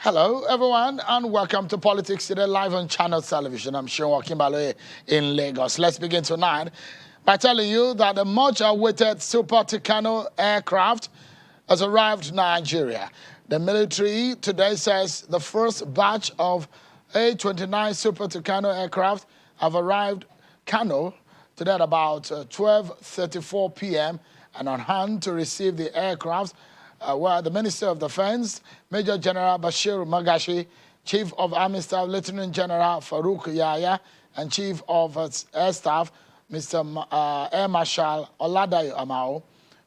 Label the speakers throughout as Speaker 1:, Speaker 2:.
Speaker 1: Hello, everyone, and welcome to Politics Today live on Channel Television. I'm Sean Kimbalo in Lagos. Let's begin tonight by telling you that the much-awaited Super Tucano aircraft has arrived in Nigeria. The military today says the first batch of A-29 Super Tucano aircraft have arrived Kano today at about 12:34 p.m. and on hand to receive the aircraft where the Minister of Defense, Major General Bashir Magashi, Chief of Army Staff, Lieutenant General Farouk Yahya, and Chief of Air Staff, Mr. Air Marshal Oladayo Amao.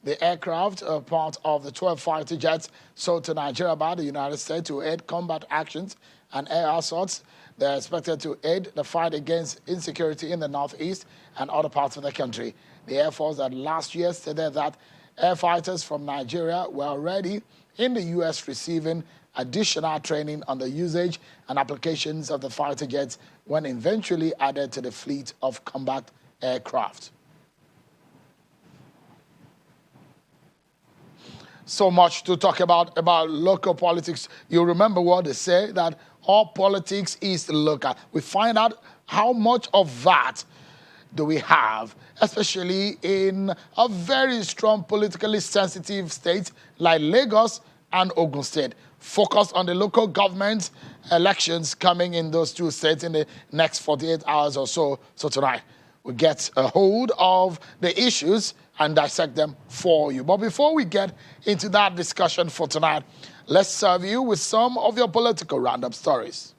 Speaker 1: The aircraft are part of the 12 fighter jets sold to Nigeria by the United States to aid combat actions and air assaults. They're expected to aid the fight against insecurity in the northeast and other parts of the country. The Air Force that last year stated that air fighters from Nigeria were already in the U.S. receiving additional training on the usage and applications of the fighter jets when eventually added to the fleet of combat aircraft. So much to talk about local politics. You remember what they say, that all politics is local. We find out how much of that do we have, especially in a very strong politically sensitive state like Lagos and Ogun State. Focus on the local government elections coming in those two states in the next 48 hours or so. So tonight, we get a hold of the issues and dissect them for you. But before we get into that discussion for tonight, let's serve you with some of your political roundup stories.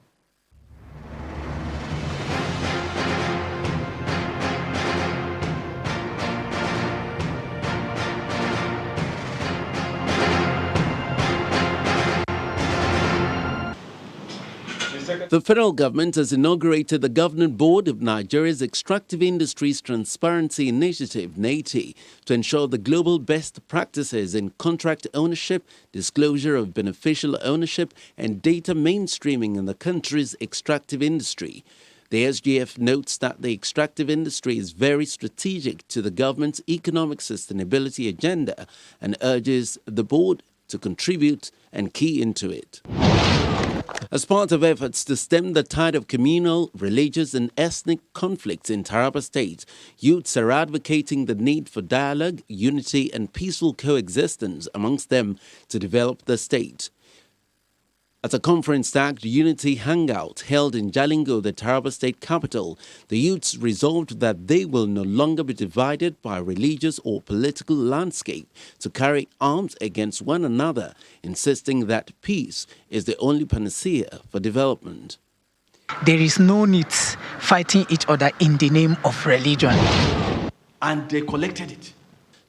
Speaker 2: The federal government has inaugurated the Governing Board of Nigeria's Extractive Industries Transparency Initiative, NATI, to ensure the global best practices in contract ownership, disclosure of beneficial ownership, and data mainstreaming in the country's extractive industry. The SGF notes that the extractive industry is very strategic to the government's economic sustainability agenda and urges the board to contribute and key into it. As part of efforts to stem the tide of communal, religious and ethnic conflicts in Taraba State, youths are advocating the need for dialogue, unity and peaceful coexistence amongst them to develop the state. At a conference-tagged Unity Hangout held in Jalingo, the Taraba State capital, the youths resolved that they will no longer be divided by religious or political landscape to carry arms against one another, insisting that peace is the only panacea for development.
Speaker 3: There is no need fighting each other in the name of religion.
Speaker 4: And they collected it.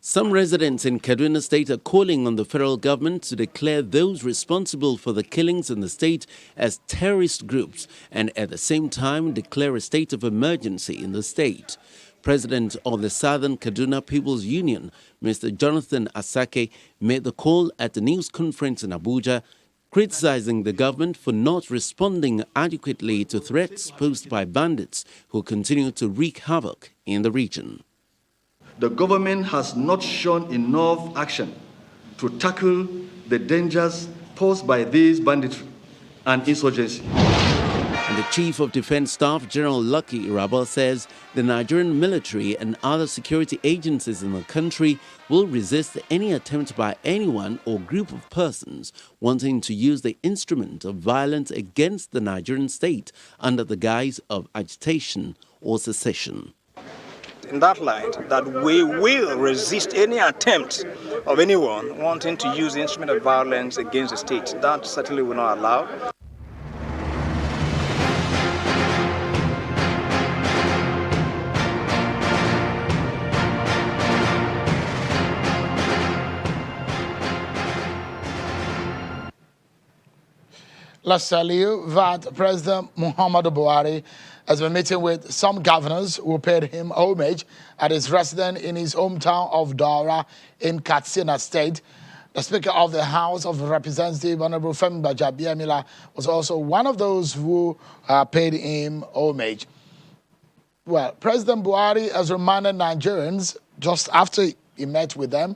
Speaker 2: Some residents in Kaduna State are calling on the federal government to declare those responsible for the killings in the state as terrorist groups and at the same time declare a state of emergency in the state. President of the Southern Kaduna People's Union, Mr. Jonathan Asake, made the call at the news conference in Abuja, criticizing the government for not responding adequately to threats posed by bandits who continue to wreak havoc in the region.
Speaker 4: The government has not shown enough action to tackle the dangers posed by these banditry and insurgency.
Speaker 2: And the Chief of Defense Staff, General Lucky Irabal, says the Nigerian military and other security agencies in the country will resist any attempt by anyone or group of persons wanting to use the instrument of violence against the Nigerian state under the guise of agitation or secession.
Speaker 5: In that light, that we will resist any attempt of anyone wanting to use the instrument of violence against the state. That certainly will not allow.
Speaker 1: Let's tell you that President Muhammadu Buhari has been meeting with some governors who paid him homage at his residence in his hometown of Daura in Katsina State. The Speaker of the House of Representatives, Honorable Femi Gbajabiamila, was also one of those who paid him homage. Well, President Buhari has reminded Nigerians, just after he met with them,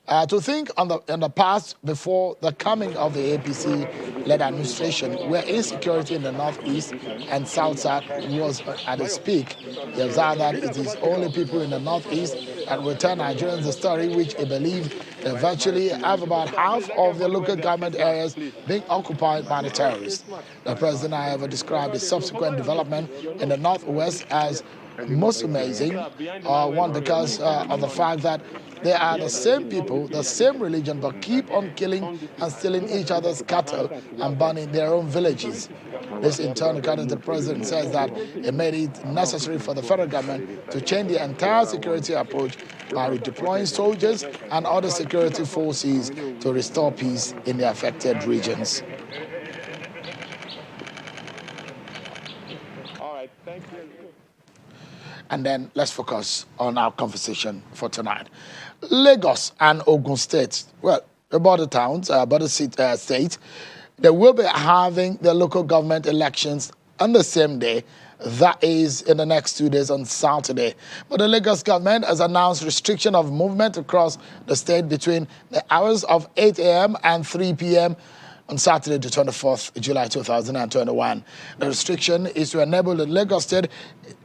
Speaker 1: To think in the past, before the coming of the APC-led administration, where insecurity in the northeast and south side was at its peak, he observed that it is only people in the northeast that will tell Nigerians the story, which he believed they virtually have about half of the local government areas being occupied by the terrorists. The president, however, described the subsequent development in the northwest as most amazing, one because of the fact that they are the same people, the same religion, but keep on killing and stealing each other's cattle and burning their own villages. This, in turn, according to the president, says that it made it necessary for the federal government to change the entire security approach by redeploying soldiers and other security forces to restore peace in the affected regions.
Speaker 6: All right, thank you.
Speaker 1: And then let's focus on our conversation for tonight. Lagos and Ogun State, well, the border towns, state, they will be having their local government elections on the same day. That is in the next 2 days on Saturday. But the Lagos government has announced restriction of movement across the state between the hours of 8 a.m. and 3 p.m. on Saturday, the 24th July 2021. The restriction is to enable the Lagos State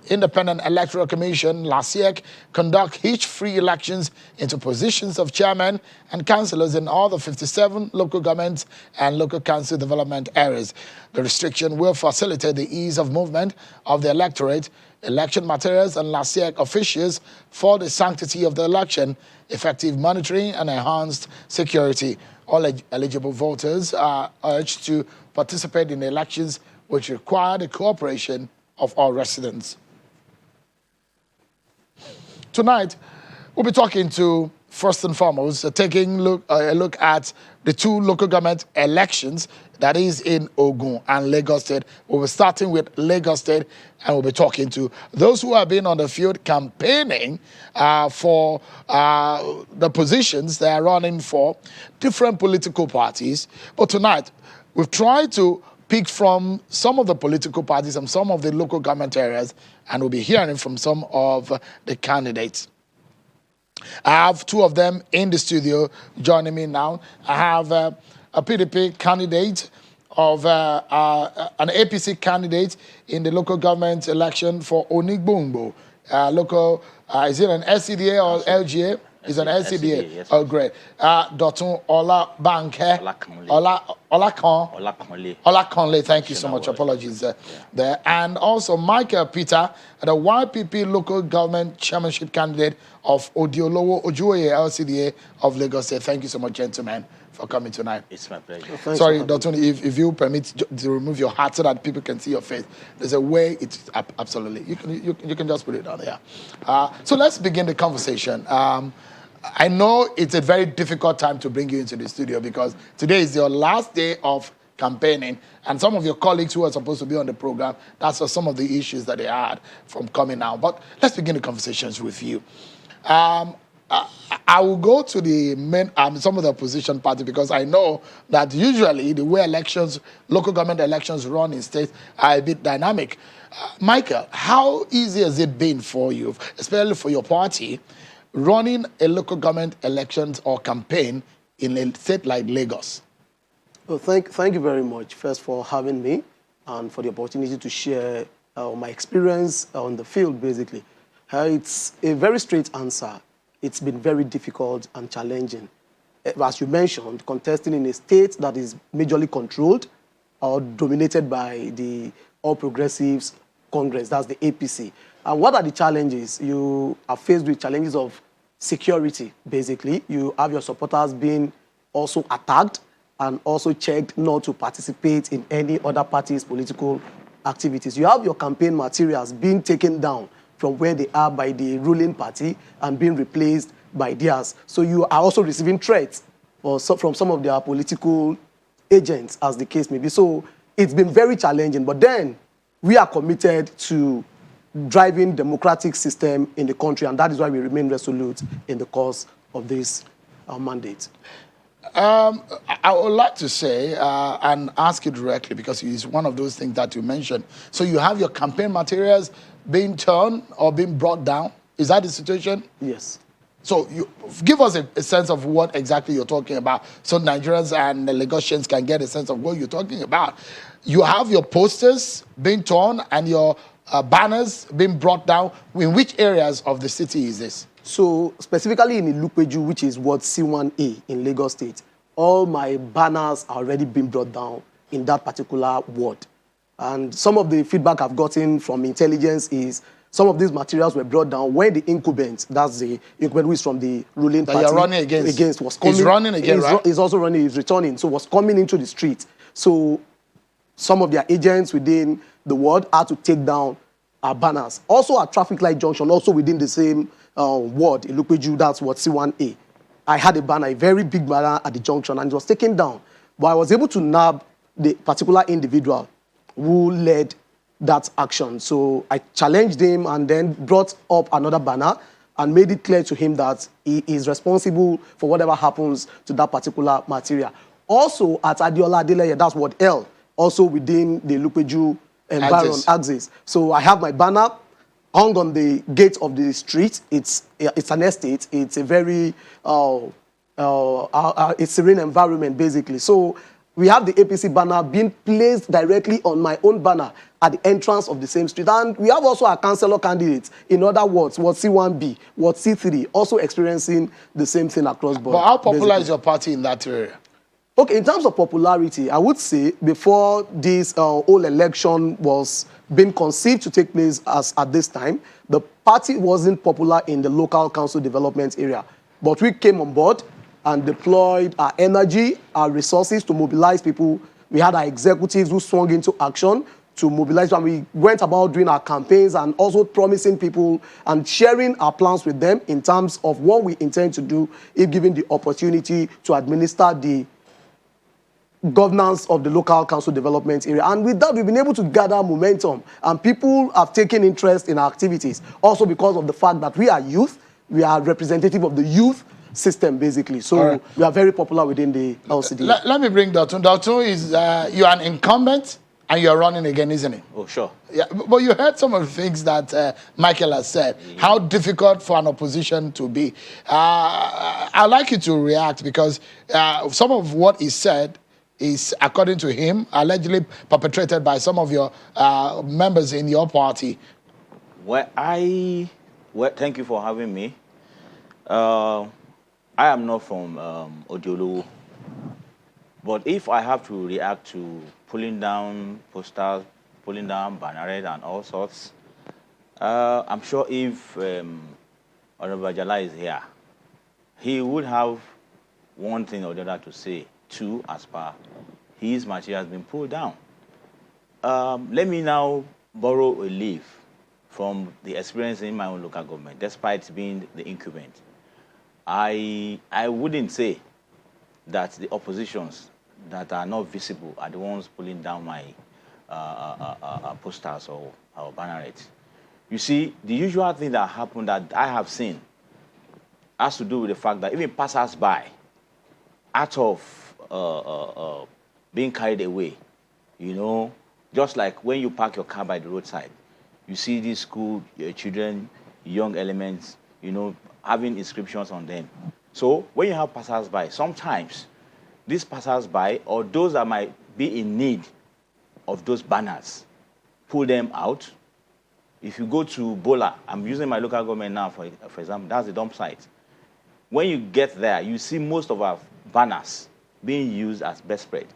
Speaker 1: Independent Electoral Commission, LASIEC, conduct each free elections into positions of chairman and councillors in all the 57 local governments and local council development areas. The restriction will facilitate the ease of movement of the electorate, election materials, and LASIEC officials for the sanctity of the election, effective monitoring, and enhanced security. All eligible voters are urged to participate in the elections, which require the cooperation of all residents. Tonight, we'll be talking to, first and foremost, taking a look at the two local government elections, that is in Ogun and Lagos State. We'll be starting with Lagos State, and we'll be talking to those who have been on the field campaigning for the positions they are running for different political parties. But tonight, we've tried to pick from some of the political parties and some of the local government areas, and we'll be hearing from some of the candidates. I have two of them in the studio joining me now. I have a PDP candidate of an APC candidate in the local government election for Onigbongbo. Is it an SCDA or LGA? It's an LCDA.
Speaker 7: Yes.
Speaker 1: Oh, great. Dotun Ola Banke. Ola Conley. Thank you so much. Apologies there. And also Michael Peter, the YPP local government chairmanship candidate of Odiolowo Ojuoye LCDA of Lagos State. Thank you so much, gentlemen, for coming tonight.
Speaker 7: It's my pleasure.
Speaker 1: Sorry, Dotun, if you permit to remove your hat so that people can see your face. There's a way it's absolutely. You can just put it down there. So let's begin the conversation. I know it's a very difficult time to bring you into the studio because today is your last day of campaigning, and some of your colleagues who are supposed to be on the program, that's some of the issues that they had from coming out. But let's begin the conversations with you. I will go to the main, some of the opposition party, because I know that usually the way elections, local government elections run in states are a bit dynamic. Michael, how easy has it been for you, especially for your party, running a local government elections or campaign in a state like Lagos?
Speaker 8: Well, thank you very much, first, for having me and for the opportunity to share my experience on the field, basically. It's a very straight answer. It's been very difficult and challenging. As you mentioned, contesting in a state that is majorly controlled or dominated by the All Progressives Congress, that's the APC. And what are the challenges? You are faced with challenges of security, basically. You have your supporters being also attacked and also checked not to participate in any other party's political activities. You have your campaign materials being taken down from where they are by the ruling party and being replaced by theirs. So you are also receiving threats from some of their political agents, as the case may be. So it's been very challenging. But then we are committed to driving democratic system in the country, and that is why we remain resolute in the course of this mandate.
Speaker 1: I would like to say and ask you directly, because it's one of those things that you mentioned. So you have your campaign materials being turned or being brought down. Is that the situation?
Speaker 8: Yes.
Speaker 1: So you give us a sense of what exactly you're talking about, so Nigerians and the Lagosians can get a sense of what you're talking about. You have your posters being torn and your banners being brought down. In which areas of the city is this?
Speaker 8: So specifically in Ilupeju, which is Ward C1A in Lagos State, all my banners are already being brought down in that particular ward. And some of the feedback I've gotten from intelligence is some of these materials were brought down when the incumbent, that's the incumbent who is from the ruling
Speaker 1: That
Speaker 8: party,
Speaker 1: you're running against.
Speaker 8: was coming.
Speaker 1: He's running again, right?
Speaker 8: He's also running, he's returning, so was coming into the street. So some of their agents within the ward had to take down our banners. Also at traffic light junction, also within the same ward, Ilupeju, that's what C1A. I had a banner, a very big banner at the junction, and it was taken down. But I was able to nab the particular individual who led that action. So I challenged him and then brought up another banner and made it clear to him that he is responsible for whatever happens to that particular material. Also at Adiola Adeleye, that's Ward L, also within the Ilupeju environment axis. So I have my banner hung on the gate of the street. It's an estate. It's a very it's serene environment, basically. So we have the APC banner being placed directly on my own banner at the entrance of the same street. And we have also our councillor candidates in other wards, Ward C1B, Ward C3, also experiencing the same thing across board.
Speaker 1: But how popular is your party in that area?
Speaker 8: Okay, in terms of popularity, I would say before this whole election was being conceived to take place at this time, the party wasn't popular in the local council development area. But we came on board and deployed our energy, our resources to mobilize people. We had our executives who swung into action to mobilize, and we went about doing our campaigns and also promising people and sharing our plans with them in terms of what we intend to do if given the opportunity to administer the governance of the local council development area. And with that, we've been able to gather momentum, and people have taken interest in our activities, also because of the fact that we are youth, we are representative of the youth system, basically. So we are very popular within the LCD.
Speaker 1: Let me bring Dotun. Dotun is, you're an incumbent and you're running again, isn't it?
Speaker 6: Oh, sure.
Speaker 1: Yeah, but you heard some of the things that Michael has said, how difficult for an opposition to be. I'd like you to react because some of what he said is, according to him, allegedly perpetrated by some of your members in your party.
Speaker 6: Well, thank you for having me. I am not from Odiolo, but if I have to react to pulling down posters, pulling down banners and all sorts, I'm sure if Honorable Jala is here, he would have one thing or the other to say, too, as per his material has been pulled down. Let me now borrow a leaf from the experience in my own local government, despite being the incumbent. I wouldn't say that the oppositions that are not visible are the ones pulling down my posters or banners. You see, the usual thing that happened that I have seen has to do with the fact that even passers-by, out of being carried away, you know, just like when you park your car by the roadside, you see these school children, young elements, you know, having inscriptions on them. So when you have passers-by, sometimes these passers-by or those that might be in need of those banners, pull them out. If you go to Bola, I'm using my local government now, for example, that's the dump site. When you get there, you see most of our banners being used as bedspread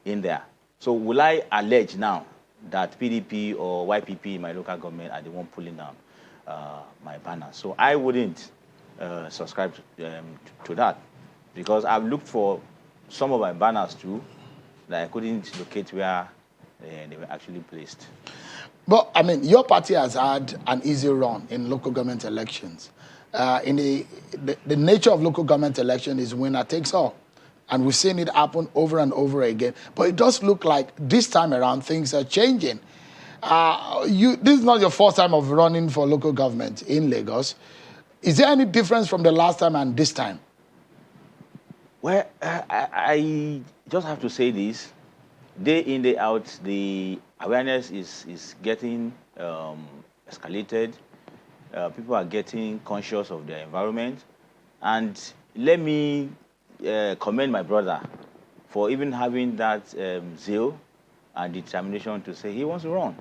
Speaker 6: in there. So will I allege now that PDP or YPP in my local government are the one pulling down my banner? So I wouldn't subscribe to that, because I've looked for some of my banners too that I couldn't locate where they were actually placed.
Speaker 1: But, I mean, your party has had an easy run in local government elections. In the nature of local government election is winner takes all. And we've seen it happen over and over again. But it does look like this time around things are changing. This is not your first time of running for local government in Lagos. Is there any difference from the last time and this time?
Speaker 6: Well, I just have to say this. Day in, day out, the awareness is getting escalated. People are getting conscious of their environment. And let me commend my brother for even having that zeal and determination to say he wants to run.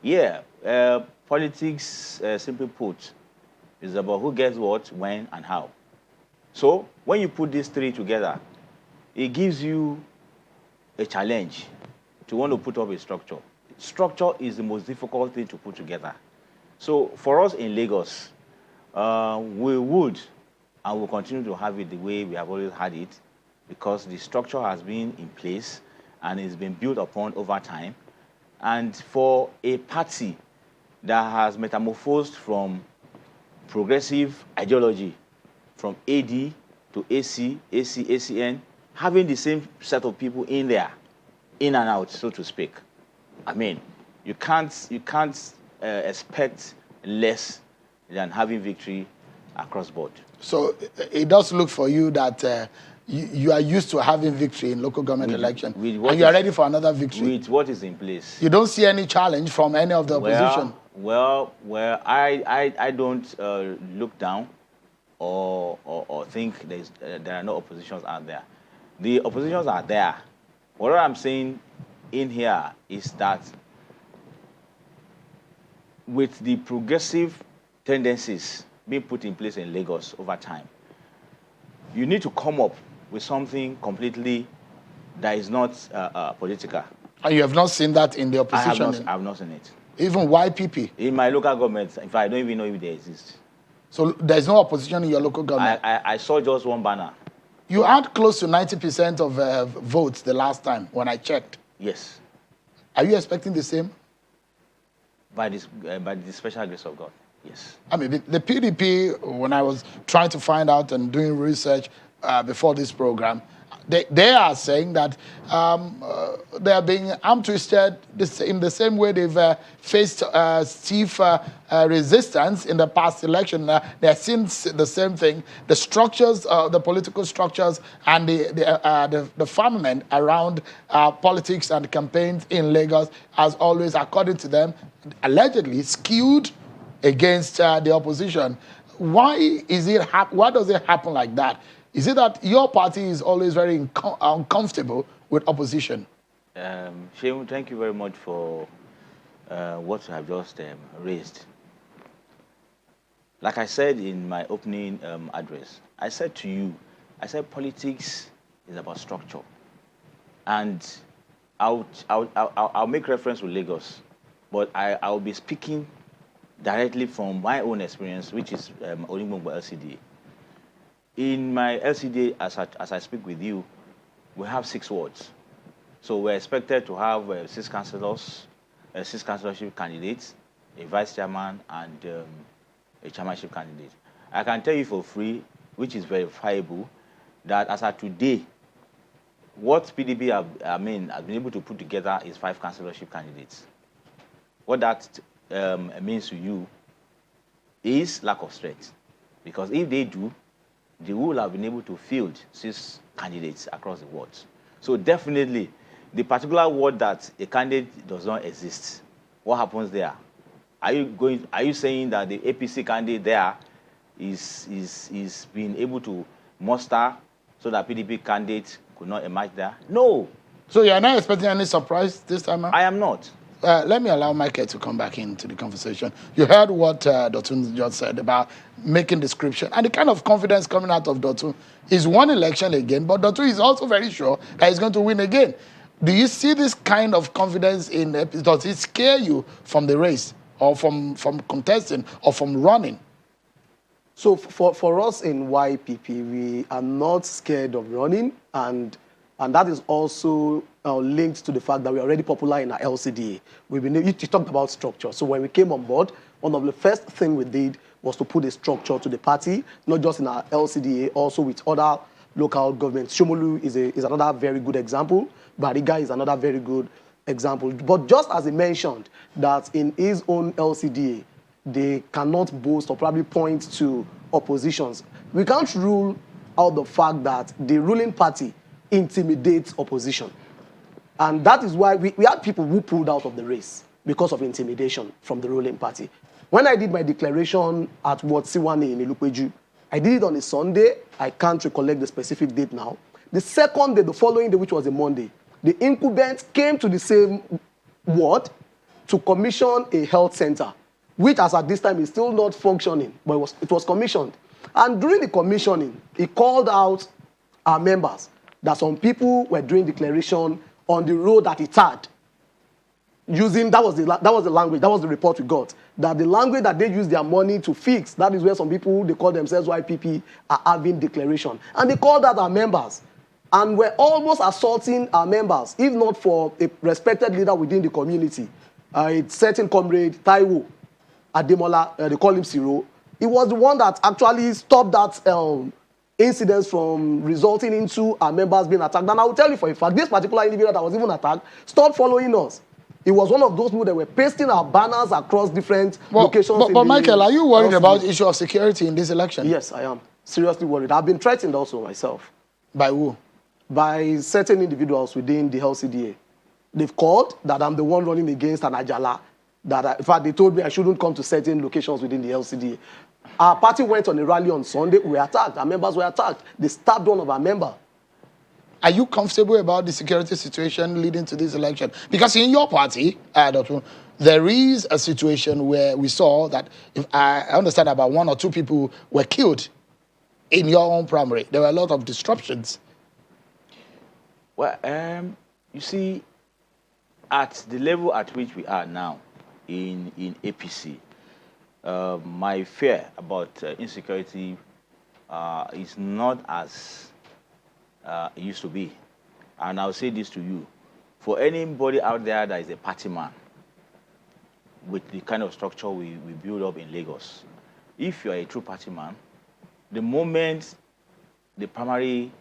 Speaker 6: Yeah, politics, simply put, is about who gets what, when, and how. So when you put these three together, it gives you a challenge to want to put up a structure. Structure is the most difficult thing to put together. So for us in Lagos, we would and will continue to have it the way we have always had it, because the structure has been in place and it's been built upon over time. And for a party that has metamorphosed from progressive ideology, from AD to AC, ACN, having the same set of people in there, in and out, so to speak. I mean, you can't expect less than having victory across board.
Speaker 1: So it does look for you that you are used to having victory in local government election, and you are ready for another victory.
Speaker 6: With what is in place.
Speaker 1: You don't see any challenge from any of the opposition?
Speaker 6: Well, I don't look down or think there are no oppositions out there. The oppositions are there. What I'm saying in here is that with the progressive tendencies being put in place in Lagos over time, you need to come up with something completely that is not political.
Speaker 1: And you have not seen that in the opposition?
Speaker 6: I have not seen it.
Speaker 1: Even YPP?
Speaker 6: In my local government, in fact, I don't even know if they exist.
Speaker 1: So there's no opposition in your local government?
Speaker 6: I saw just one banner.
Speaker 1: You had close to 90% of votes the last time when I checked.
Speaker 6: Yes.
Speaker 1: Are you expecting the same?
Speaker 6: By the special grace of God, yes.
Speaker 1: I mean, the PDP, when I was trying to find out and doing research before this program, they are saying that they are being arm twisted in the same way they've faced stiff resistance in the past election. They are seeing the same thing. The structures, the political structures, and the firmament around politics and campaigns in Lagos has always, according to them, allegedly skewed against the opposition. Why does it happen like that? Is it that your party is always very uncomfortable with opposition?
Speaker 6: Shehu, thank you very much for what you have just raised. Like I said in my opening address, I said to you, politics is about structure. And I'll make reference to Lagos, but I'll be speaking directly from my own experience, which is Ogun LCDA. In my LCDA, as I speak with you, we have 6 wards. So we're expected to have 6 councillors, 6 councillorship candidates, a vice chairman, and a chairmanship candidate. I can tell you for free, which is verifiable, that as of today, what PDP has been able to put together is 5 councillorship candidates. What that means to you is lack of strength. Because if they do, they will have been able to field 6 candidates across the wards. So definitely, the particular ward that a candidate does not exist, what happens there? Are you saying that the APC candidate there is being able to muster so that PDP candidate could not emerge there? No.
Speaker 1: So you are not expecting any surprise this time around?
Speaker 6: I am not.
Speaker 1: Let me allow Michael to come back into the conversation. You heard what Dotun just said about making description, and the kind of confidence coming out of Dotun is one election again, but Dotun is also very sure that he's going to win again. Do you see this kind of confidence does it scare you from the race, or from contesting, or from running?
Speaker 8: So for us in YPP, we are not scared of running, and that is also linked to the fact that we're already popular in our LCDA. You talked about structure. So when we came on board, one of the first things we did was to put a structure to the party, not just in our LCDA, also with other local governments. Shomolu is another very good example. Bariga is another very good example. But just as he mentioned, that in his own LCDA, they cannot boast or probably point to oppositions. We can't rule out the fact that the ruling party intimidates opposition. And that is why we had people who pulled out of the race because of intimidation from the ruling party. When I did my declaration at Ward C1A in Ilupeju, I did it on a Sunday. I can't recollect the specific date now. The second day, the following day, which was a Monday, the incumbent came to the same ward to commission a health center, which as at this time is still not functioning, but it was commissioned. And during the commissioning, he called out our members that some people were doing declaration on the road that he tagged. That was the language, that was the report we got. That the language that they use their money to fix, that is where some people, they call themselves YPP, are having declaration. And they called out our members. And were almost assaulting our members, if not for a respected leader within the community, a certain comrade, Taiwo Ademola, they call him Siro. He was the one that actually stopped that incidents from resulting into our members being attacked. And I will tell you for a fact, this particular individual that was even attacked stopped following us. He was one of those people that were pasting our banners across different locations.
Speaker 1: But Michael, are you worried about the issue of security in this election?
Speaker 8: Yes, I am. Seriously worried. I've been threatened also myself.
Speaker 1: By who?
Speaker 8: By certain individuals within the LCDA. They've called that I'm the one running against an Ajala. In fact, they told me I shouldn't come to certain locations within the LCDA. Our party went on a rally on Sunday. We were attacked. Our members were attacked. They stabbed one of our members.
Speaker 1: Are you comfortable about the security situation leading to this election? Because in your party, there is a situation where we saw that, if I understand, about 1 or 2 people were killed in your own primary. There were a lot of disruptions.
Speaker 6: Well, you see, at the level at which we are now in APC, my fear about insecurity is not as it used to be. And I'll say this to you. For anybody out there that is a party man with the kind of structure we build up in Lagos, if you're a true party man, the moment the primary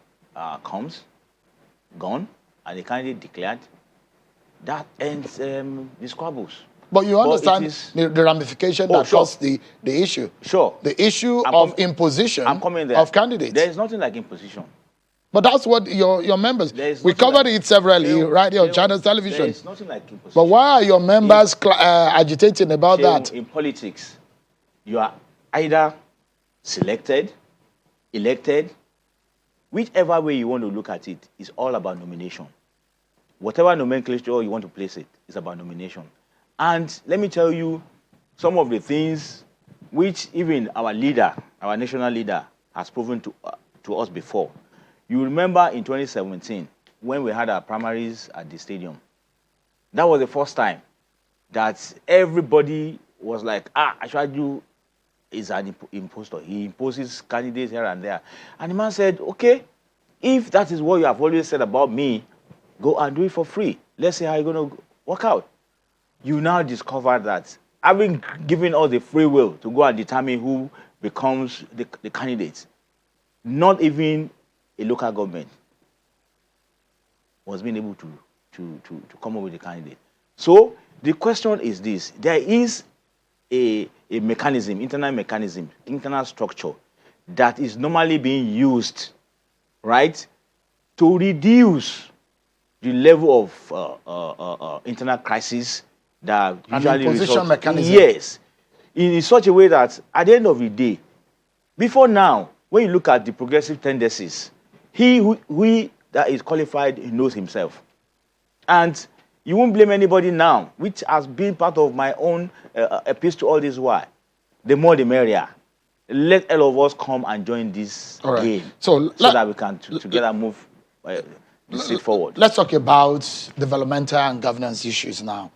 Speaker 6: comes, gone, and the candidate declared, that ends the squabbles.
Speaker 1: But you understand the ramification that caused the issue.
Speaker 6: Sure.
Speaker 1: The issue of imposition of candidates.
Speaker 6: There is nothing like imposition.
Speaker 1: But that's what your members, we covered it severally right here on Channel Television.
Speaker 6: There is nothing like imposition.
Speaker 1: But why are your members agitating about that?
Speaker 6: In politics, you are either selected, elected, whichever way you want to look at it, is all about nomination. Whatever nomenclature you want to place it, is about nomination. And let me tell you some of the things which even our leader, our national leader, has proven to us before. You remember in 2017, when we had our primaries at the stadium, that was the first time that everybody was like, Ashwaju is an impostor. He imposes candidates here and there. And the man said, okay, if that is what you have always said about me, go and do it for free. Let's see how you're going to work out. You now discover that having given us the free will to go and determine who becomes the candidate, not even a local government was being able to come up with a candidate. So the question is this: there is a mechanism, internal structure that is normally being used, right, to reduce the level of internal crisis that usually
Speaker 1: position mechanism.
Speaker 6: Yes, in such a way that at the end of the day, before now, when you look at the progressive tendencies, he that is qualified, he knows himself. And you won't blame anybody now, which has been part of my own appeal to all this while. The more the merrier. Let all of us come and join this game so that we can together move the state forward.
Speaker 1: Let's talk about developmental and governance issues now.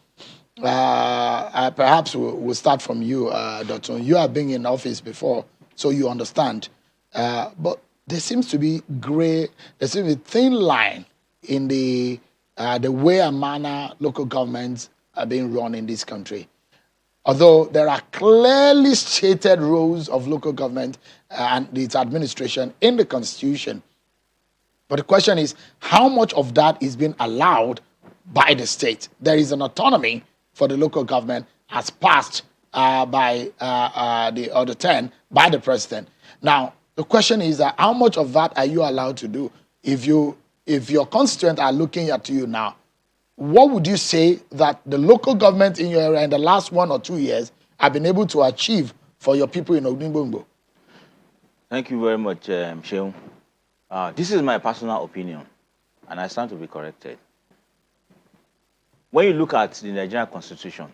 Speaker 1: Perhaps we'll start from you, Dr. You have been in office before, so you understand. But there seems to be a thin line in the way and manner local governments are being run in this country. Although there are clearly stated roles of local government and its administration in the Constitution. But the question is, how much of that is being allowed by the state? There is an autonomy for the local government as passed by the other 10 by the president. Now, the question is that how much of that are you allowed to do? If your constituents are looking at you now, what would you say that the local government in your area in the last 1 or 2 years have been able to achieve for your people in Ogbongbongbo?
Speaker 6: Thank you very much, Sheung. This is my personal opinion, and I stand to be corrected. When you look at the Nigerian Constitution,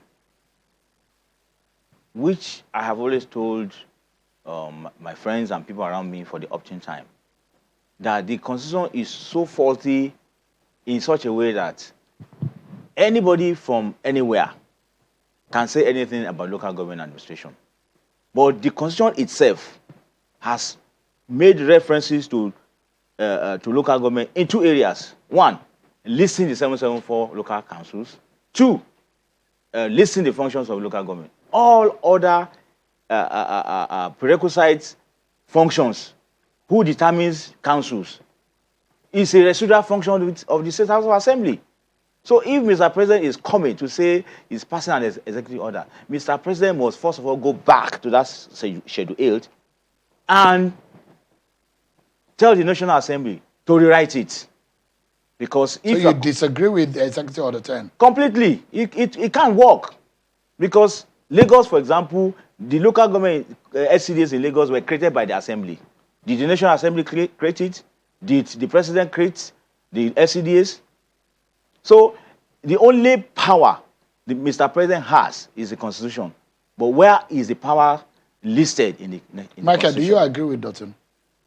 Speaker 6: which I have always told my friends and people around me for the option time, that the Constitution is so faulty in such a way that anybody from anywhere can say anything about local government administration. But the Constitution itself has made references to local government in two areas. One, listing the 774 local councils. Two, listing the functions of local government. All other prerequisite functions, who determines councils, is a residual function of the State House of Assembly. So if Mr. President is coming to say he's passing an executive order, Mr. President must first of all go back to that Schedule 8 and tell the National Assembly to rewrite it. Because if
Speaker 1: so you disagree with the Executive Order 10?
Speaker 6: Completely. It can't work. Because Lagos, for example, the local government SCDs in Lagos were created by the Assembly. Did the National Assembly create it? Did the President create the SCDs? So the only power the Mr. President has is the Constitution. But where is the power listed in the
Speaker 1: Michael, do you agree with Dotun?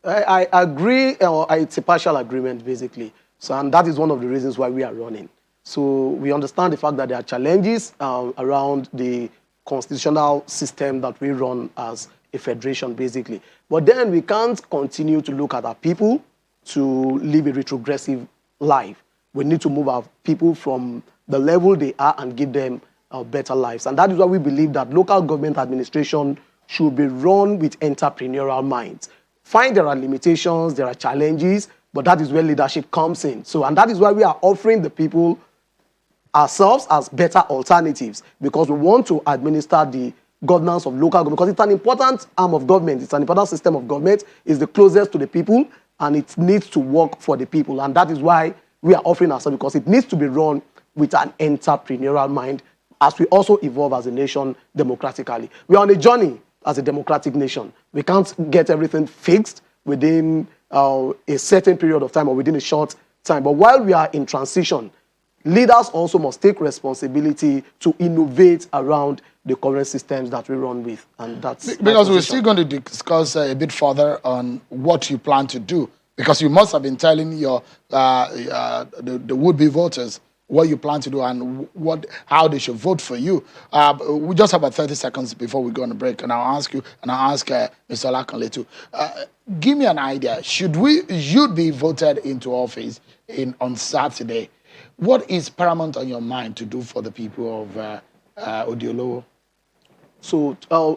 Speaker 8: I agree. It's a partial agreement, basically. So, and that is one of the reasons why we are running. So we understand the fact that there are challenges around the constitutional system that we run as a federation, basically. But then we can't continue to look at our people to live a retrogressive life. We need to move our people from the level they are and give them better lives. And that is why we believe that local government administration should be run with entrepreneurial minds. Fine, there are limitations, there are challenges, but that is where leadership comes in. So, and that is why we are offering the people ourselves as better alternatives, because we want to administer the governance of local government, because it's an important arm of government, it's an important system of government, it's the closest to the people, and it needs to work for the people. And that is why we are offering ourselves, because it needs to be run with an entrepreneurial mind as we also evolve as a nation democratically. We are on a journey as a democratic nation. We can't get everything fixed within a certain period of time or within a short time. But while we are in transition, leaders also must take responsibility to innovate around the current systems that we run with. And that's
Speaker 1: because we're still going to discuss a bit further on what you plan to do, because you must have been telling your the would-be voters what you plan to do and how they should vote for you. We just have about 30 seconds before we go on a break, and I'll ask you, and I'll ask Mr. Olakunle too. Give me an idea. You'd be voted into office on Saturday. What is paramount on your mind to do for the people of Odiolowo?
Speaker 8: So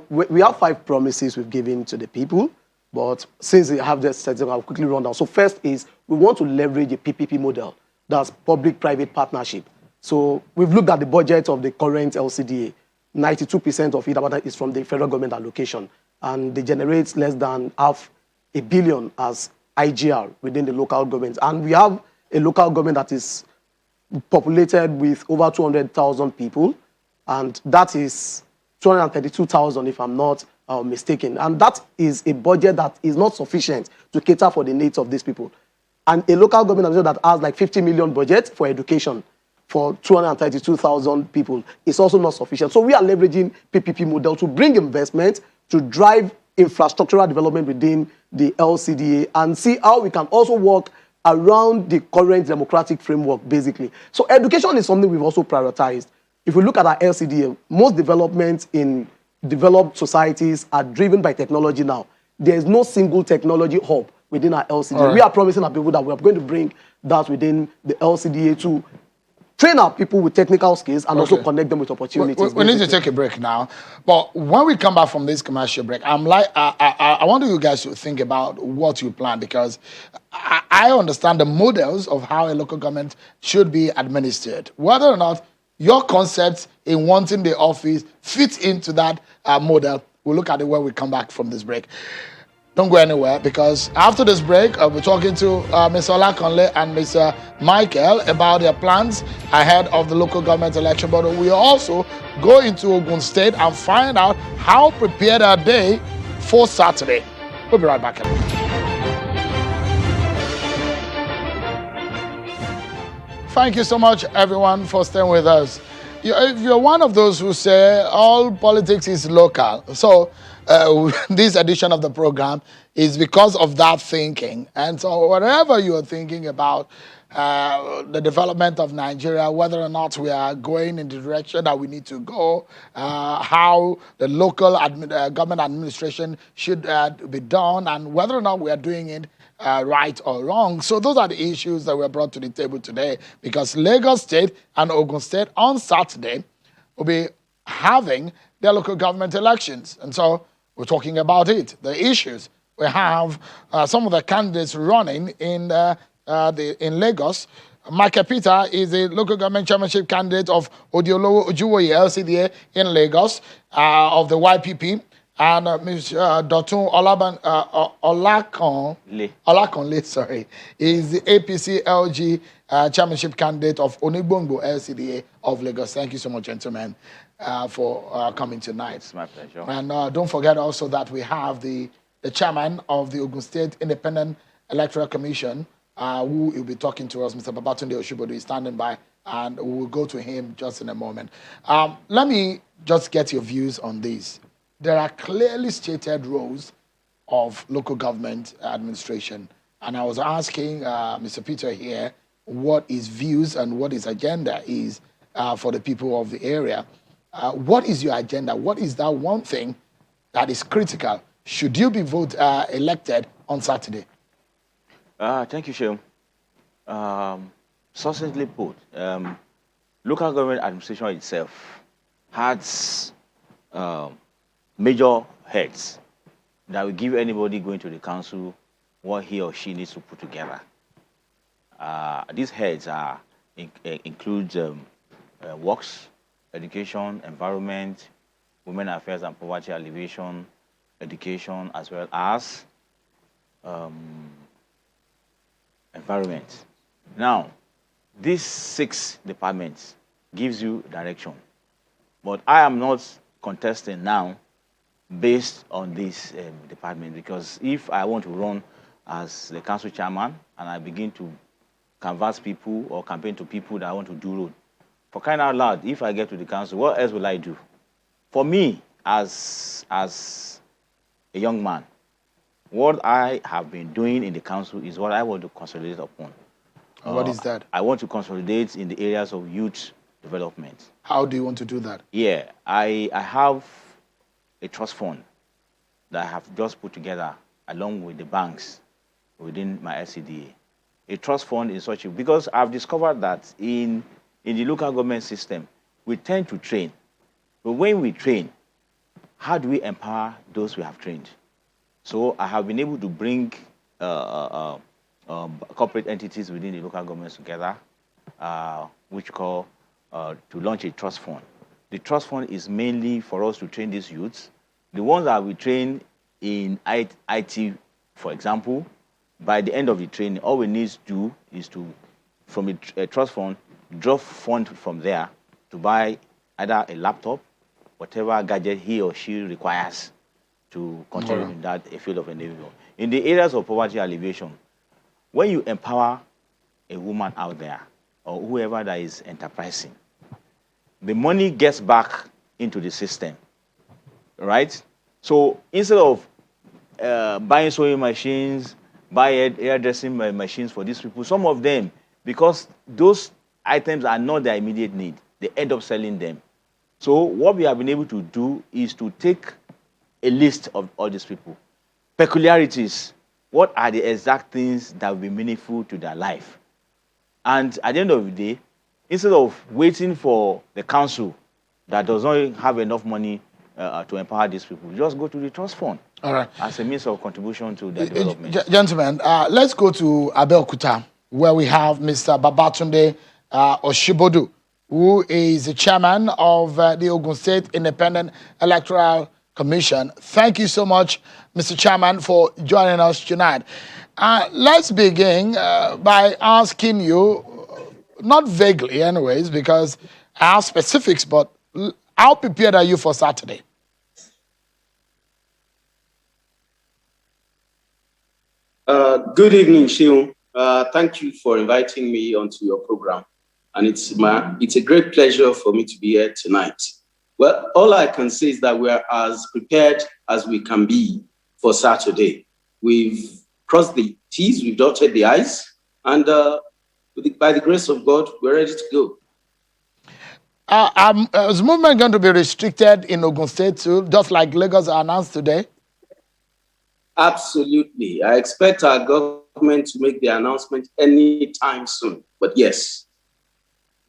Speaker 8: we have 5 promises we've given to the people, but since we have this setting, I'll quickly run down. So first is we want to leverage a PPP model. That's public-private partnership. So we've looked at the budget of the current LCDA. 92% of it is from the federal government allocation, and they generate less than $500 million as IGR within the local government. And we have a local government that is populated with over 200,000 people, and that is 232,000 if I'm not mistaken. And that is a budget that is not sufficient to cater for the needs of these people. And a local government that has like 50 million budget for education for 232,000 people is also not sufficient. So we are leveraging PPP model to bring investment, to drive infrastructural development within the LCDA, and see how we can also work around the current democratic framework, basically. So education is something we've also prioritized. If we look at our LCDA, most developments in developed societies are driven by technology now. There is no single technology hub within our LCDA. Right. We are promising our people that we are going to bring that within the LCDA to train our people with technical skills and also connect them with opportunities.
Speaker 1: We need to take a break now. But when we come back from this commercial break, I want you guys to think about what you plan, because I understand the models of how a local government should be administered. Whether or not your concepts in wanting the office fit into that model, we'll look at it when we come back from this break. Don't go anywhere, because after this break, I'll be talking to Mr. Olakunle and Mr. Michael about their plans ahead of the local government election. But we also go into Ogun State and find out how prepared are they for Saturday. We'll be right back. Thank you so much, everyone, for staying with us. If you're one of those who say all politics is local, so this edition of the program is because of that thinking. And so whatever you're thinking about the development of Nigeria, whether or not we are going in the direction that we need to go, how the local government administration should be done, and whether or not we are doing it right or wrong. So those are the issues that were brought to the table today, because Lagos State and Ogun State on Saturday will be having their local government elections. And so we're talking about it, the issues. We have some of the candidates running in Lagos. Michael Peter is a local government chairmanship candidate of Odiolowo Ojuwoye LCDA in Lagos of the YPP. And Ms. Dotun Olakunle, sorry, is the APC LG chairmanship candidate of Onigbongbo LCDA of Lagos. Thank you so much, gentlemen, for coming tonight.
Speaker 6: It's my pleasure.
Speaker 1: And don't forget also that we have the chairman of the Ogun State Independent Electoral Commission, who will be talking to us, Mr. Babatunde Oshibodu, is standing by, and we will go to him just in a moment. Let me just get your views on this. There are clearly stated roles of local government administration. And I was asking Mr. Peter here what his views and what his agenda is for the people of the area. What is your agenda? What is that one thing that is critical? Should you be elected on Saturday?
Speaker 6: Thank you, Sheung. Succinctly put, local government administration itself has major heads that will give anybody going to the council what he or she needs to put together. These heads include works, education, environment, women affairs and poverty alleviation, education, as well as environment. Now, these 6 departments gives you direction, but I am not contesting now based on this department, because if I want to run as the council chairman and I begin to canvass people or campaign to people that I want to do road, for crying out loud, if I get to the council, what else will I do? For me, as a young man, what I have been doing in the council is what I want to consolidate upon.
Speaker 1: What is that?
Speaker 6: I want to consolidate in the areas of youth development.
Speaker 1: How do you want to do that?
Speaker 6: Yeah, I have a trust fund that I have just put together along with the banks within my LCDA. A trust fund in such a, because I've discovered that in the local government system, we tend to train. But when we train, how do we empower those we have trained? So I have been able to bring corporate entities within the local governments together, which call to launch a trust fund. The trust fund is mainly for us to train these youths. The ones that we train in IT, for example, by the end of the training, all we need to do is to, from a trust fund, draw fund from there to buy either a laptop, whatever gadget he or she requires to continue in that field of endeavor. In the areas of poverty alleviation, when you empower a woman out there or whoever that is enterprising, the money gets back into the system, right? So instead of buying sewing machines, buy hairdressing machines for these people, some of them, because those items are not their immediate need, they end up selling them. So what we have been able to do is to take a list of all these people. Peculiarities, what are the exact things that will be meaningful to their life? And at the end of the day, instead of waiting for the council that does not have enough money to empower these people, just go to the trust fund.
Speaker 1: All right.
Speaker 6: As a means of contribution to their development.
Speaker 1: Gentlemen, let's go to Abeokuta, where we have Mr. Babatunde Oshibodu, who is the chairman of the Ogun State Independent Electoral Commission. Thank you so much, Mr. Chairman, for joining us tonight. Let's begin by asking you, not vaguely anyways, because I have specifics, but how prepared are you for Saturday?
Speaker 7: Good evening, Shion. Thank you for inviting me onto your program. And it's a great pleasure for me to be here tonight. Well, all I can say is that we're as prepared as we can be for Saturday. We've crossed the T's, we've dotted the I's, and by the grace of God, we're ready to go.
Speaker 1: Is movement going to be restricted in Ogun State too, just like Lagos announced today?
Speaker 7: Absolutely. I expect our government to make the announcement anytime soon, but yes.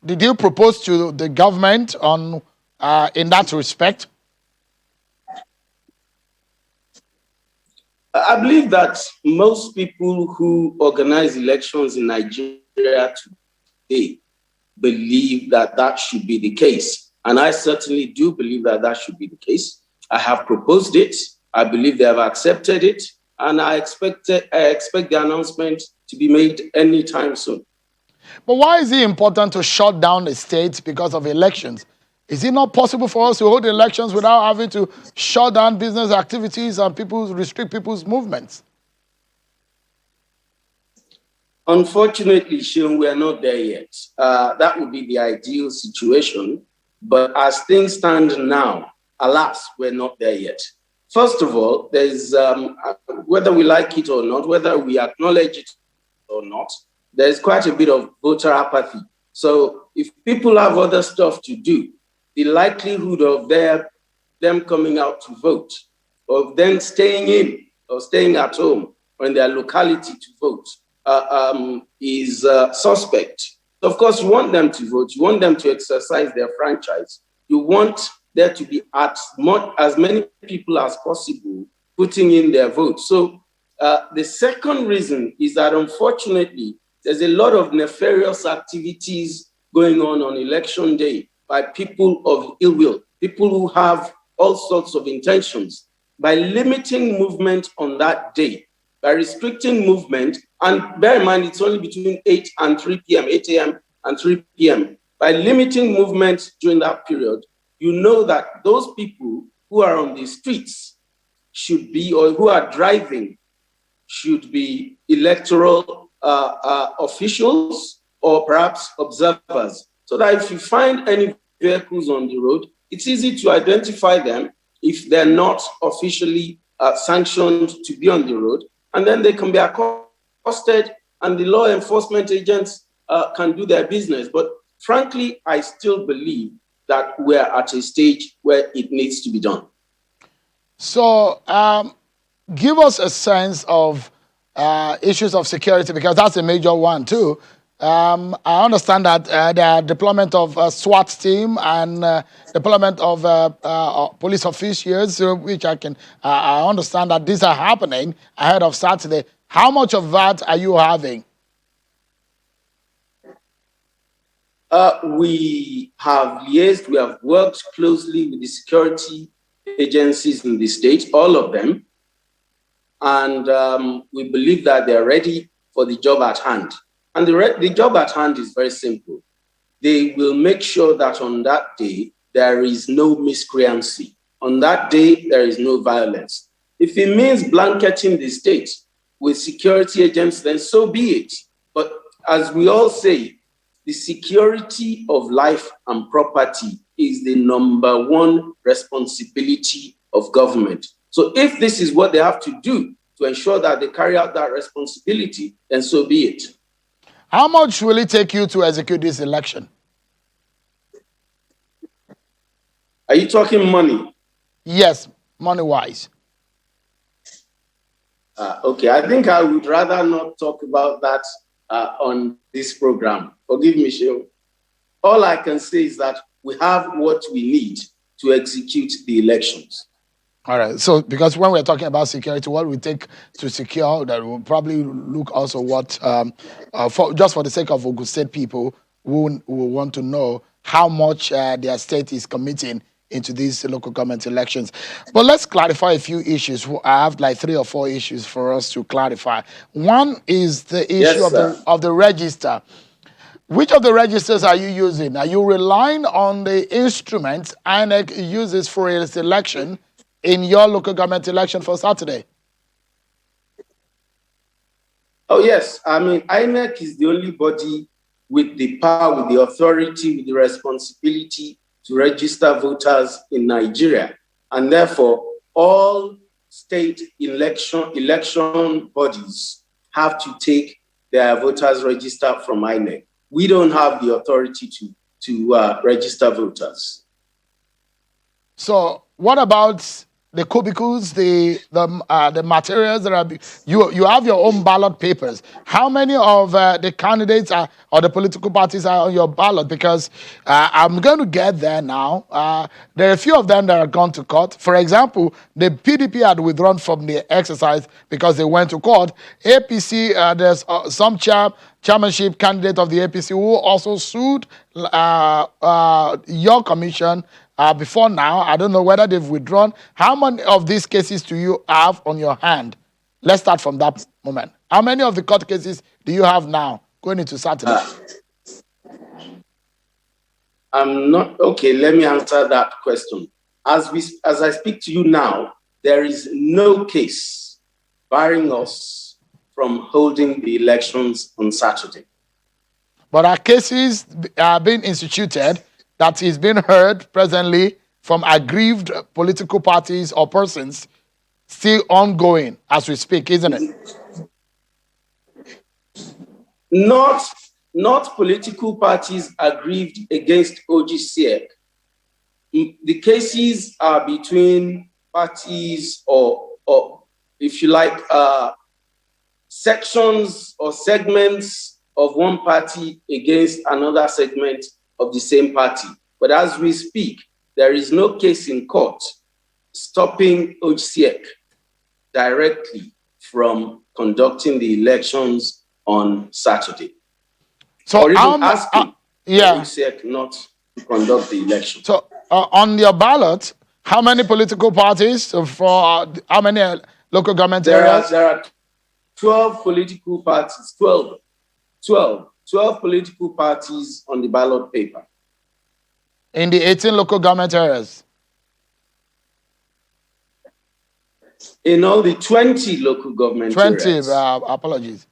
Speaker 1: Did you propose to the government on in that respect?
Speaker 7: I believe that most people who organize elections in Nigeria today believe that that should be the case. And I certainly do believe that that should be the case. I have proposed it. I believe they have accepted it. And I expect the announcement to be made anytime soon.
Speaker 1: But why is it important to shut down the state because of elections? Is it not possible for us to hold elections without having to shut down business activities and restrict people's movements?
Speaker 7: Unfortunately, Sean, we are not there yet. That would be the ideal situation. But as things stand now, alas, we're not there yet. First of all, there's, whether we like it or not, whether we acknowledge it or not, there's quite a bit of voter apathy. So if people have other stuff to do, the likelihood of them coming out to vote, of them staying in or staying at home or in their locality to vote is suspect. So of course, you want them to vote. You want them to exercise their franchise. You want there to be as many people as possible putting in their vote. So the second reason is that unfortunately, there's a lot of nefarious activities going on election day by people of ill will, people who have all sorts of intentions. By limiting movement on that day, by restricting movement, and bear in mind it's only between 8 and 3 p.m., 8 a.m. and 3 p.m. By limiting movement during that period, you know that those people who are on the streets should be, or who are driving, should be electoral officials or perhaps observers. So that if you find any vehicles on the road, it's easy to identify them if they're not officially sanctioned to be on the road, and then they can be accosted and the law enforcement agents can do their business. But frankly, I still believe that we're at a stage where it needs to be done. So
Speaker 1: give us a sense of issues of security, because that's a major one too. I understand that the deployment of a SWAT team and deployment of police officials, which I understand that these are happening ahead of Saturday. How much of that are you having?
Speaker 7: We have liaised, we have worked closely with the security agencies in the state, all of them, and we believe that they're ready for the job at hand. And the job at hand is very simple. They will make sure that on that day, there is no miscreancy. On that day, there is no violence. If it means blanketing the state with security agents, then so be it. But as we all say, the security of life and property is the number one responsibility of government. So if this is what they have to do to ensure that they carry out that responsibility, then so be it.
Speaker 1: How much will it take you to execute this election?
Speaker 7: Are you talking money?
Speaker 1: Yes, money-wise.
Speaker 7: Okay, I think I would rather not talk about that on this program. Forgive me, Sheo. All I can say is that we have what we need to execute the elections.
Speaker 1: All right. So, because when we're talking about security, what we take to secure, that will probably look also what, just for the sake of Ogun State people who want to know how much their state is committing into these local government elections. But let's clarify a few issues. I have like 3 or 4 issues for us to clarify. One is the issue
Speaker 7: Yes, sir.
Speaker 1: of the register. Which of the registers are you using? Are you relying on the instruments INEC uses for its election in your local government election for Saturday?
Speaker 7: Oh, yes. I mean, INEC is the only body with the power, with the authority, with the responsibility to register voters in Nigeria. And therefore, all state election bodies have to take their voters register from INEC. We don't have the authority to register voters.
Speaker 1: So what about the cubicles, the materials that are you have your own ballot papers? How many of the candidates or the political parties are on your ballot? Because I'm going to get there now. There are a few of them that are gone to court. For example, the PDP had withdrawn from the exercise because they went to court. APC, there's some chairmanship candidate of the APC who also sued your commission before now. I don't know whether they've withdrawn. How many of these cases do you have on your hand? Let's start from that moment. How many of the court cases do you have now going into Saturday?
Speaker 7: I'm not okay. Let me answer that question. As I speak to you now, there is no case barring us from holding the elections on Saturday.
Speaker 1: But are cases being instituted that is being heard presently from aggrieved political parties or persons still ongoing as we speak, isn't it?
Speaker 7: Not political parties aggrieved against OGCEC. The cases are between parties or if you like, sections or segments of one party against another segment of the same party. But as we speak, there is no case in court stopping OGCEC directly from conducting the elections on Saturday.
Speaker 1: So
Speaker 7: or even asking
Speaker 1: yeah.
Speaker 7: OGCEC not to conduct the election.
Speaker 1: So on your ballot, how many political parties for how many local government areas?
Speaker 7: There are 12 political parties, 12 political parties on the ballot paper.
Speaker 1: In the 18 local government areas?
Speaker 7: In all the 20 local government
Speaker 1: 20,
Speaker 7: areas.
Speaker 1: Apologies.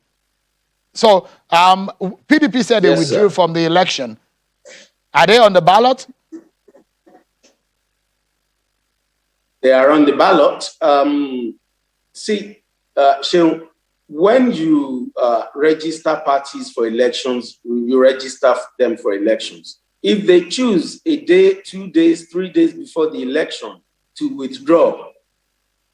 Speaker 1: So PDP said they withdrew from the election. Are they on the ballot?
Speaker 7: They are on the ballot. See, Sheung, when you register parties for elections, you register them for elections. If they choose a day, 2 days, 3 days before the election to withdraw,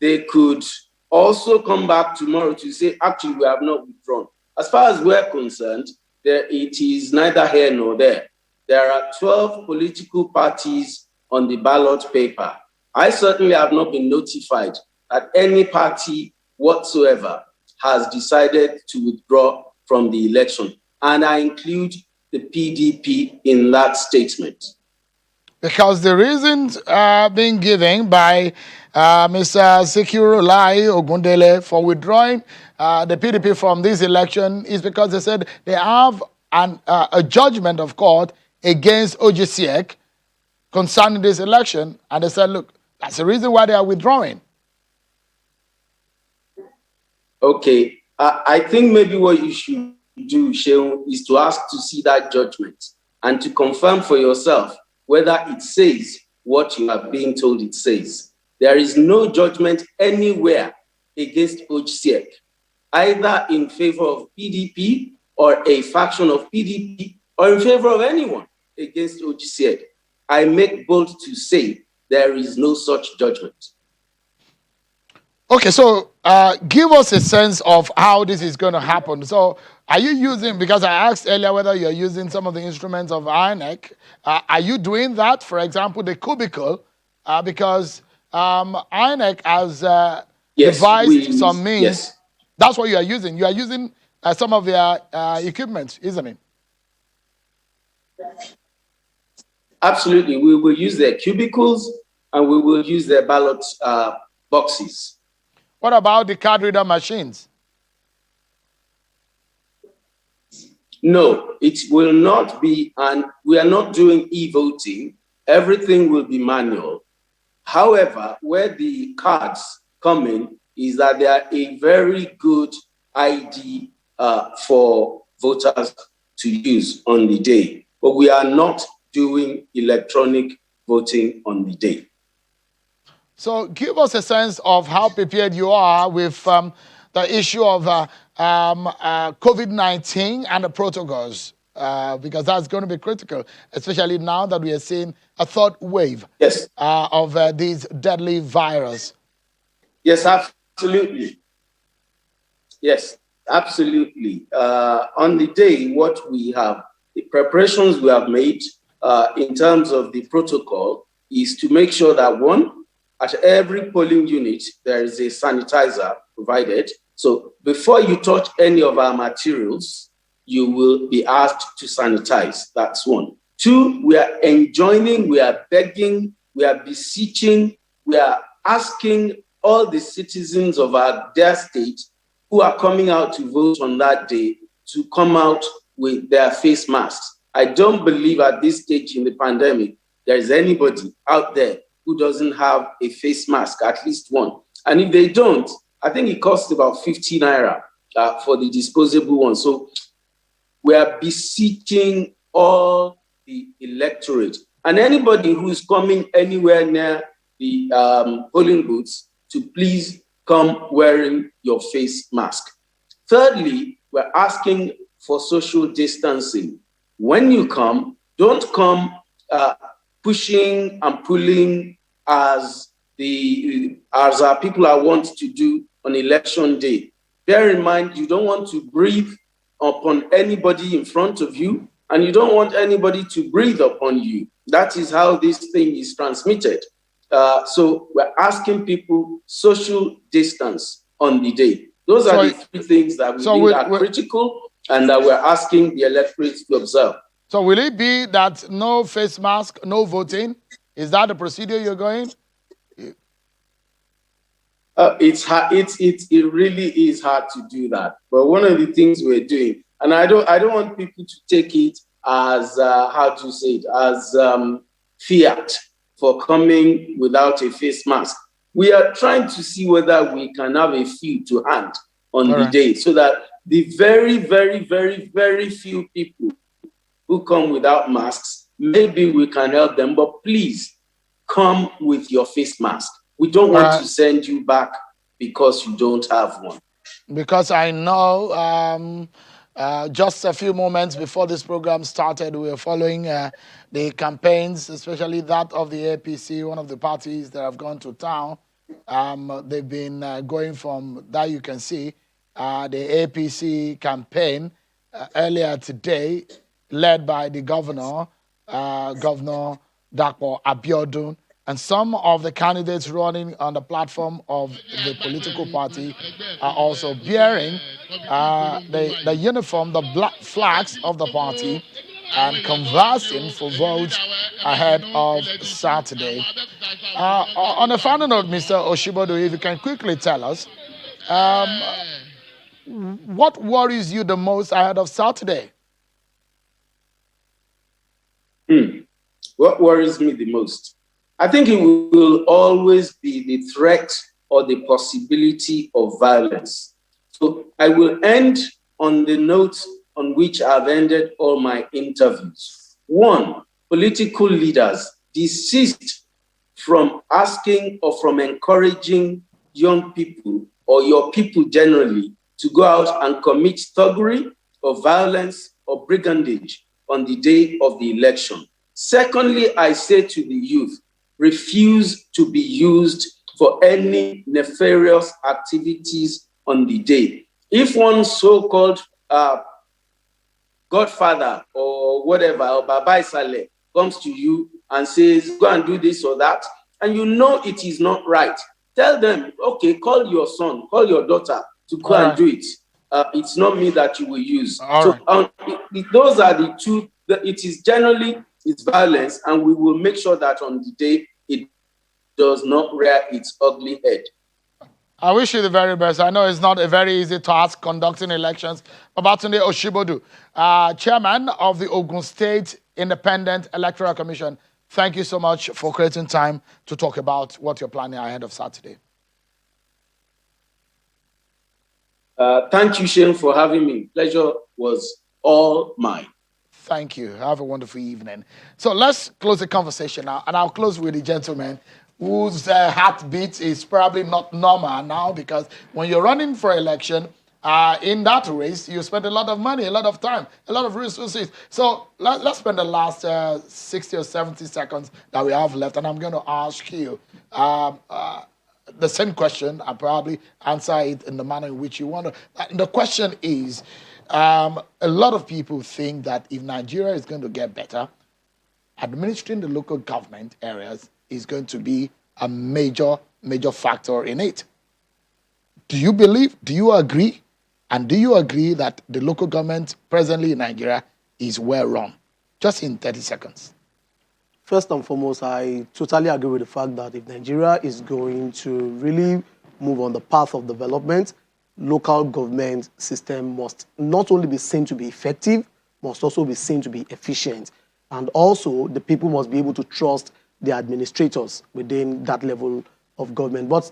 Speaker 7: they could also come back tomorrow to say, actually, we have not withdrawn. As far as we're concerned, it is neither here nor there. There are 12 political parties on the ballot paper. I certainly have not been notified that any party whatsoever has decided to withdraw from the election. And I include the PDP in that statement.
Speaker 1: Because the reasons being given by Mr. Sekirolai Ogundele for withdrawing the PDP from this election is because they said they have a judgment of court against OGCEC concerning this election. And they said, look, that's the reason why they are withdrawing.
Speaker 7: Okay. I think maybe what you should do, Sheung, is to ask to see that judgment and to confirm for yourself whether it says what you are being told it says. There is no judgment anywhere against OGCEC, either in favor of PDP or a faction of PDP or in favor of anyone against OGCEC. I make bold to say there is no such judgment.
Speaker 1: Okay, so give us a sense of how this is going to happen. So are you using, because I asked earlier whether you're using some of the instruments of INEC, are you doing that? For example, the cubicle, because INEC has devised some means.
Speaker 7: Yes.
Speaker 1: That's what you are using. You are using some of their equipment, isn't it?
Speaker 7: Absolutely. We will use their cubicles and we will use their ballot boxes.
Speaker 1: What about the card reader machines?
Speaker 7: No, it will not be, and we are not doing e-voting. Everything will be manual. However, where the cards come in is that they are a very good ID for voters to use on the day. But we are not doing electronic voting on the day.
Speaker 1: So give us a sense of how prepared you are with the issue of COVID-19 and the protocols, because that's going to be critical, especially now that we are seeing a third wave of this deadly virus.
Speaker 7: Yes, absolutely. Yes, absolutely. On the day, what we have, the preparations we have made in terms of the protocol is to make sure that, one, at every polling unit, there is a sanitizer provided. So before you touch any of our materials, you will be asked to sanitize. That's one. Two, we are enjoining, we are begging, we are beseeching, we are asking all the citizens of our dear state who are coming out to vote on that day to come out with their face masks. I don't believe at this stage in the pandemic, there is anybody out there who doesn't have a face mask, at least one. And if they don't, I think it costs about 50 naira for the disposable one. So we are beseeching all the electorate and anybody who's coming anywhere near the polling booths to please come wearing your face mask. Thirdly, we're asking for social distancing. When you come, don't come pushing and pulling as our people are wont to do on election day. Bear in mind, you don't want to breathe upon anybody in front of you, and you don't want anybody to breathe upon you. That is how this thing is transmitted. So we're asking people social distance on the day. Those are the three things that we think are critical and that we're asking the electorate to observe.
Speaker 1: So will it be that no face mask, no voting? Is that the procedure you're going?
Speaker 7: It's hard. It really is hard to do that. But one of the things we're doing, and I don't want people to take it as as fiat for coming without a face mask. We are trying to see whether we can have a few to hand on the day, so that the very, very, very, very few people who come without masks, maybe we can help them, but please come with your face mask. We don't want to send you back because you don't have one.
Speaker 1: Because I know just a few moments before this program started, we were following the campaigns, especially that of the APC, one of the parties that have gone to town. They've been going from that, you can see, the APC campaign earlier today, led by the governor, Governor Dapo Abiodun, and some of the candidates running on the platform of the political party are also bearing the uniform, the black flags of the party, and conversing for votes ahead of Saturday. On a final note, Mr. Oshibodu, if you can quickly tell us, what worries you the most ahead of Saturday?
Speaker 7: What worries me the most? I think it will always be the threat or the possibility of violence. So I will end on the note on which I've ended all my interviews. One, political leaders, desist from asking or from encouraging young people or your people generally to go out and commit thuggery or violence or brigandage on the day of the election. Secondly, I say to the youth, refuse to be used for any nefarious activities on the day. If one so-called godfather or whatever, or Baba Isale, comes to you and says, go and do this or that, and you know it is not right, tell them, okay, call your son, call your daughter to go and do it. It's not me that you will use. Those are the two. It is generally its violence, and we will make sure that on the day it does not rear its ugly head.
Speaker 1: I wish you the very best. I know it's not a very easy task conducting elections. Babatunde Oshibodu, Chairman of the Ogun State Independent Electoral Commission, thank you so much for creating time to talk about what you're planning ahead of Saturday.
Speaker 7: Thank you, Shane, for having me. Pleasure was all mine.
Speaker 1: Thank you. Have a wonderful evening. So let's close the conversation now, and I'll close with the gentleman whose heartbeat is probably not normal now, because when you're running for election, in that race, you spend a lot of money, a lot of time, a lot of resources. So let's spend the last 60 or 70 seconds that we have left, and I'm going to ask you the same question. I'll probably answer it in the manner in which you want to. The question is, a lot of people think that if Nigeria is going to get better, administering the local government areas is going to be a major factor in it. Do you believe, do you agree, and do you agree that the local government presently in Nigeria is well run? Just in 30 seconds.
Speaker 8: First and foremost, I totally agree with the fact that if Nigeria is going to really move on the path of development, local government system must not only be seen to be effective, must also be seen to be efficient. And also, the people must be able to trust the administrators within that level of government. But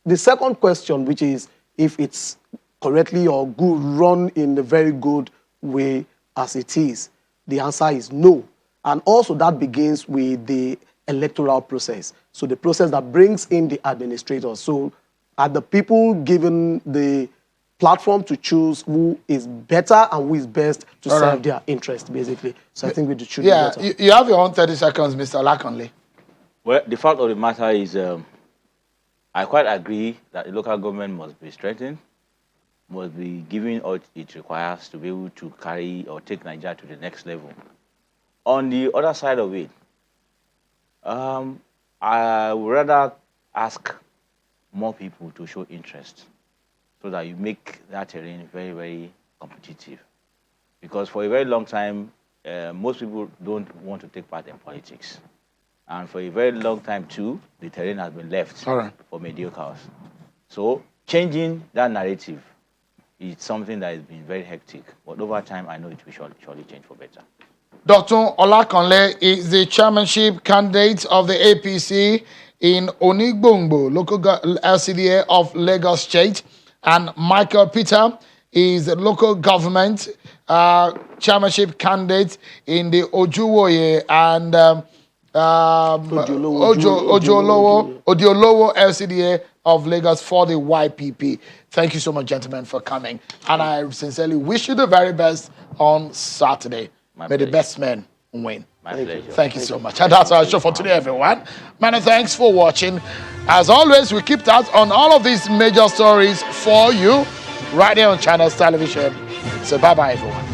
Speaker 8: the second question, which is if it's correctly or good run in a very good way as it is, the answer is no. And also that begins with the electoral process. So the process that brings in the administrators. So are the people given the platform to choose who is better and who is best to serve their interest, basically. So I think we should do better.
Speaker 1: You have your own 30 seconds, Mr. Lakonle.
Speaker 6: Well, the fact of the matter is, I quite agree that the local government must be strengthened, must be given what it requires to be able to carry or take Nigeria to the next level. On the other side of it, I would rather ask more people to show interest so that you make that terrain very, very competitive. Because for a very long time, most people don't want to take part in politics. And for a very long time, too, the terrain has been left for mediocres. So changing that narrative is something that has been very hectic. But over time, I know it will surely change for better.
Speaker 1: Dr. Olakanle is the chairmanship candidate of the APC in Onigbongbo, local LCDA of Lagos State. And Michael Peter is the local government chairmanship candidate in the Ojuwoye and Odiolowo LCDA of Lagos for the YPP. Thank you so much, gentlemen, for coming. And I sincerely wish you the very best on Saturday. May the best men win.
Speaker 6: My pleasure.
Speaker 1: Thank you so much. And that's our show for today, everyone. Many thanks for watching. As always, we keep tabs on all of these major stories for you right here on Channels Television. So bye-bye, everyone.